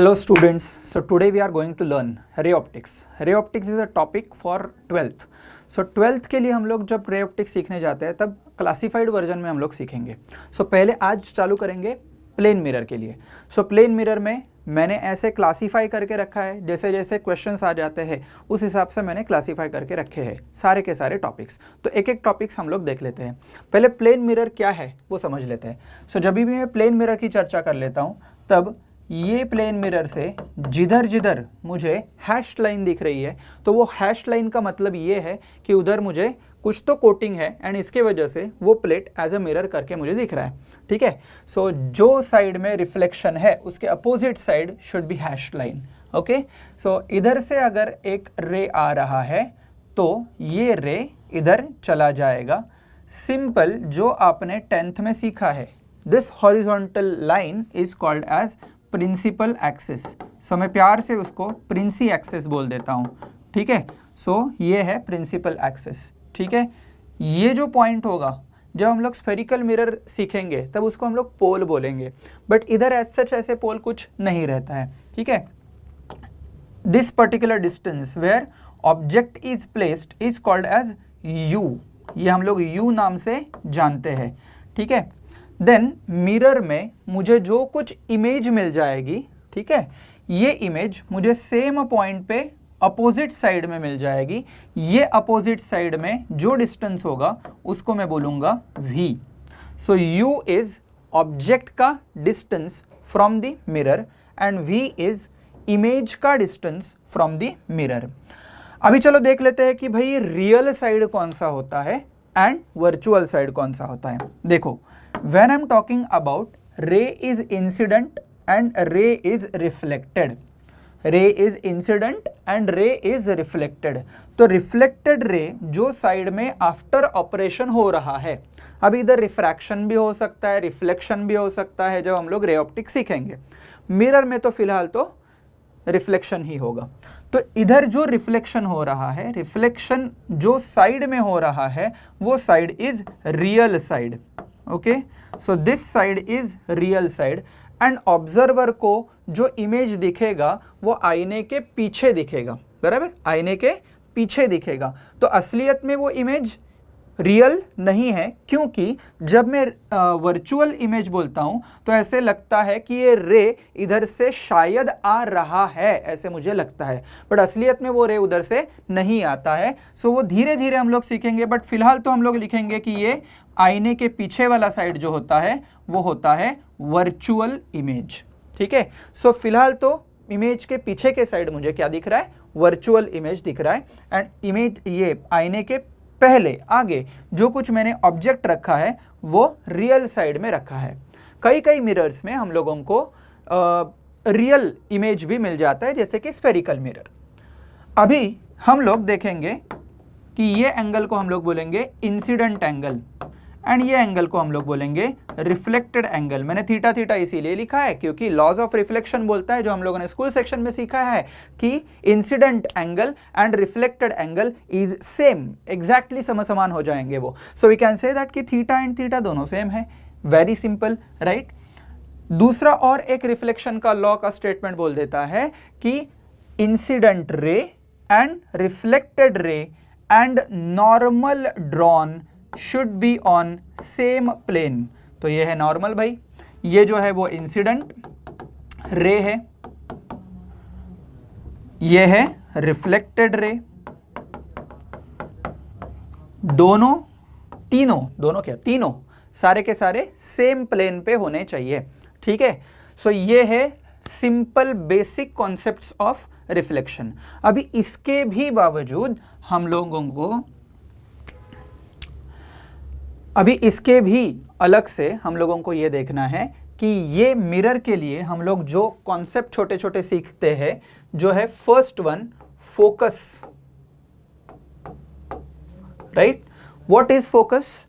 Hello students, so today we are going to learn ray optics. Ray optics is a topic for 12th. So 12th के लिए हम लोग जब ray optics सीखने जाते हैं तब क्लासिफाइड वर्जन में हम लोग सीखेंगे. So पहले आज चालू करेंगे प्लेन मिरर के लिए. So प्लेन मिरर में मैंने ऐसे क्लासीफाई करके रखा है, जैसे जैसे क्वेश्चंस आ जाते हैं उस हिसाब से मैंने क्लासीफाई करके रखे हैं सारे के सारे टॉपिक्स. तो एक एक टॉपिक्स हम लोग देख लेते हैं. पहले प्लेन मिरर क्या है वो समझ लेते हैं. सो जब भी मैं प्लेन मिरर की चर्चा कर लेता हूँ तब ये प्लेन मिरर से जिधर जिधर मुझे हैश्ड लाइन दिख रही है तो वो हैश्ड लाइन का मतलब ये है कि उधर मुझे कुछ तो कोटिंग है एंड इसके वजह से वो प्लेट एज अ मिरर करके मुझे दिख रहा है. ठीक है. सो जो साइड में रिफ्लेक्शन है उसके opposite side should be hashed line. Okay. So इधर से अगर एक रे आ रहा है तो ये रे इधर चला जाएगा. सिंपल जो आपने 10th में सीखा है. This horizontal line is called as principal axis. So मैं प्यार से उसको प्रिंसी एक्सिस बोल देता हूँ. ठीक है. सो ये है प्रिंसिपल एक्सिस. ठीक है. ये जो पॉइंट होगा जब हम लोग स्फेरिकल मिरर सीखेंगे तब उसको हम लोग पोल बोलेंगे, बट इधर एज सच ऐसे पोल कुछ नहीं रहता है. ठीक है. This particular distance where object is placed is called as u. ये हम लोग यू नाम से जानते हैं. ठीक है. देन मिरर में मुझे जो कुछ इमेज मिल जाएगी, ठीक है, ये इमेज मुझे सेम पॉइंट पे अपोजिट साइड में मिल जाएगी. ये अपोजिट साइड में जो डिस्टेंस होगा उसको मैं बोलूँगा v. So u is object का distance from the mirror and v is image का डिस्टेंस फ्रॉम द मिरर. अभी चलो देख लेते हैं कि भाई रियल साइड कौन सा होता है एंड वर्चुअल साइड कौन सा होता है. देखो, when I'm talking about ray is incident and ray is reflected. ray is incident and ray is reflected. तो reflected ray जो साइड में आफ्टर ऑपरेशन हो रहा है, अब इधर रिफ्रैक्शन भी हो सकता है, रिफ्लेक्शन भी हो सकता है जब हम लोग रे ऑप्टिक्स सीखेंगे. मिरर में तो फिलहाल तो रिफ्लेक्शन ही होगा. तो इधर जो रिफ्लेक्शन हो रहा है, रिफ्लेक्शन जो साइड में हो रहा है वो side is real side. Okay. So this side is real side and observer को जो इमेज दिखेगा वो आईने के पीछे दिखेगा. बराबर, आईने के पीछे दिखेगा. तो असलियत में वो इमेज रियल नहीं है, क्योंकि जब मैं वर्चुअल इमेज बोलता हूँ तो ऐसे लगता है कि ये रे इधर से शायद आ रहा है, ऐसे मुझे लगता है, बट असलियत में वो रे उधर से नहीं आता है. सो वो धीरे धीरे हम लोग सीखेंगे, बट फिलहाल तो हम लोग लिखेंगे कि ये आईने के पीछे वाला साइड जो होता है वो होता है वर्चुअल इमेज. ठीक है. सो फिलहाल तो इमेज के पीछे के साइड मुझे क्या दिख रहा है, वर्चुअल इमेज दिख रहा है. एंड इमेज ये आईने के पहले आगे जो कुछ मैंने ऑब्जेक्ट रखा है वो रियल साइड में रखा है. कई कई मिरर्स में हम लोगों को रियल इमेज भी मिल जाता है, जैसे कि स्फेरिकल मिरर. अभी हम लोग देखेंगे कि ये एंगल को हम लोग बोलेंगे इंसिडेंट एंगल एंड ये एंगल को हम लोग बोलेंगे रिफ्लेक्टेड एंगल. मैंने थीटा थीटा इसीलिए लिखा है क्योंकि लॉज ऑफ रिफ्लेक्शन बोलता है, जो हम लोगों ने स्कूल सेक्शन में सीखा है, कि incident angle and reflected angle is same, exactly समान हो जाएंगे वो. So we can say that कि थीटा एंड थीटा दोनों सेम है. Very simple, right. दूसरा और एक रिफ्लेक्शन का लॉ का स्टेटमेंट बोल देता है कि incident ray and reflected ray and normal drawn should be on same plane. तो ये है नॉर्मल भाई, ये जो है वो इंसिडेंट रे है, ये है रिफ्लेक्टेड रे. तीनों सारे के सारे सेम प्लेन पे होने चाहिए. ठीक है. सो ये है simple basic concepts of reflection. अभी इसके भी बावजूद हम लोगों को अलग से हम लोगों को ये देखना है कि ये मिरर के लिए हम लोग जो कॉन्सेप्ट छोटे छोटे सीखते हैं, जो है first one, focus. Right. What is focus?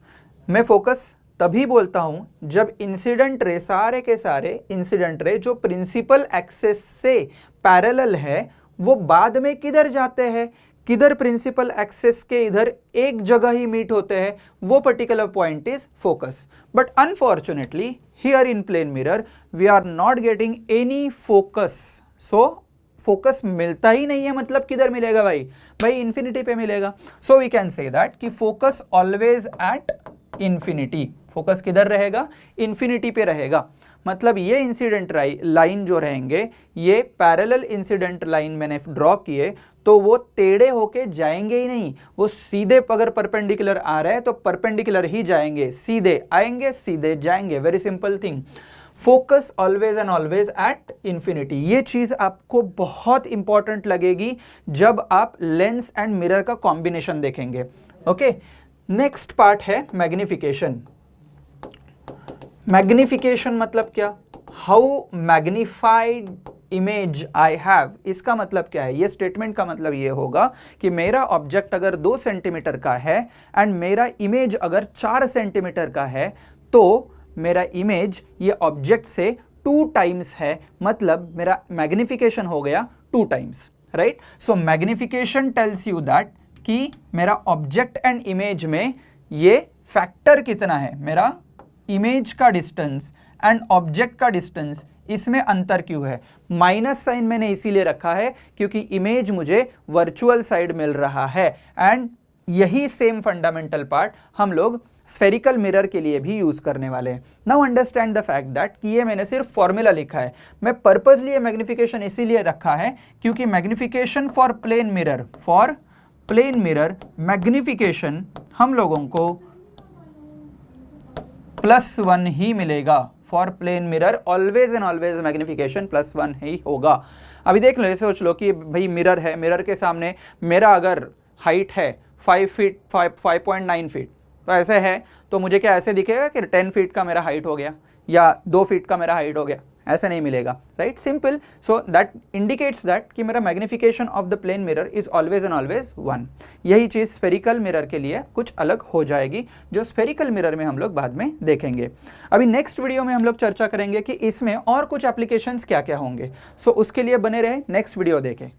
मैं फोकस तभी बोलता हूं जब इंसिडेंट रे, सारे के सारे इंसिडेंट रे जो प्रिंसिपल एक्सिस से पैरेलल है वो बाद में किधर जाते हैं, किधर प्रिंसिपल एक्सिस के इधर एक जगह ही मीट होते हैं, वो particular point is focus. But unfortunately here in plane mirror we are not getting any focus. So focus मिलता ही नहीं है, मतलब किधर मिलेगा भाई? भाई इन्फिनिटी पे मिलेगा। So we can say that कि focus always at infinity. Focus किधर रहेगा? इन्फिनिटी पे रहेगा। मतलब ये इंसिडेंट लाइन जो रहेंगे, ये पैरेलल इंसिडेंट लाइन मैंने ड्रॉ किए, तो वो टेढ़े होके जाएंगे ही नहीं, वो सीधे अगर परपेंडिकुलर आ रहे हैं तो परपेंडिकुलर ही जाएंगे, सीधे आएंगे सीधे जाएंगे। Very simple thing. Focus always and always at infinity. ये चीज आपको बहुत इंपॉर्टेंट लगेगी जब आप लेंस एंड मिरर का कॉम्बिनेशन देखेंगे। ओके, नेक्स्ट पार्ट है मैग्निफिकेशन। मैग्निफिकेशन मतलब क्या? How magnified image I have. इसका मतलब क्या है? ये स्टेटमेंट का मतलब ये होगा कि मेरा ऑब्जेक्ट अगर 2 सेंटीमीटर का है एंड मेरा इमेज अगर 4 सेंटीमीटर का है, तो मेरा इमेज ये ऑब्जेक्ट से 2 टाइम्स है, मतलब मेरा मैग्निफिकेशन हो गया 2 times, right? So magnification tells you that कि मेरा ऑब्जेक्ट एंड इमेज में ये फैक्टर कितना है, मेरा इमेज का डिस्टेंस एंड ऑब्जेक्ट का डिस्टेंस, इसमें अंतर क्यों है? माइनस साइन मैंने इसीलिए रखा है क्योंकि इमेज मुझे वर्चुअल साइड मिल रहा है, एंड यही सेम फंडामेंटल पार्ट हम लोग स्फेरिकल मिरर के लिए भी यूज करने वाले हैं। Now understand the fact that कि ये मैंने सिर्फ फॉर्मूला लिखा है। मैं पर्पसली ये मैग्निफिकेशन इसीलिए रखा है क्योंकि magnification for plane mirror magnification हम लोगों को +1 ही मिलेगा। For plane mirror always and always magnification +1 ही होगा। अभी देख लो, ऐसे सोच लो कि भाई मिरर है, मिरर के सामने मेरा अगर हाइट है 5 फीट 5.9 फीट, तो ऐसे है तो मुझे क्या ऐसे दिखेगा कि 10 फीट का मेरा हाइट हो गया या 2 फीट का मेरा हाइट हो गया? ऐसे नहीं मिलेगा, right? Simple. So that indicates that कि मेरा magnification of the plane mirror is always and always 1। यही चीज स्फेरिकल मिरर के लिए कुछ अलग हो जाएगी, जो स्फेरिकल मिरर में हम लोग बाद में देखेंगे। अभी नेक्स्ट वीडियो में हम लोग चर्चा करेंगे कि इसमें और कुछ एप्लीकेशंस क्या क्या होंगे। सो उसके लिए बने रहे, नेक्स्ट वीडियो देखें।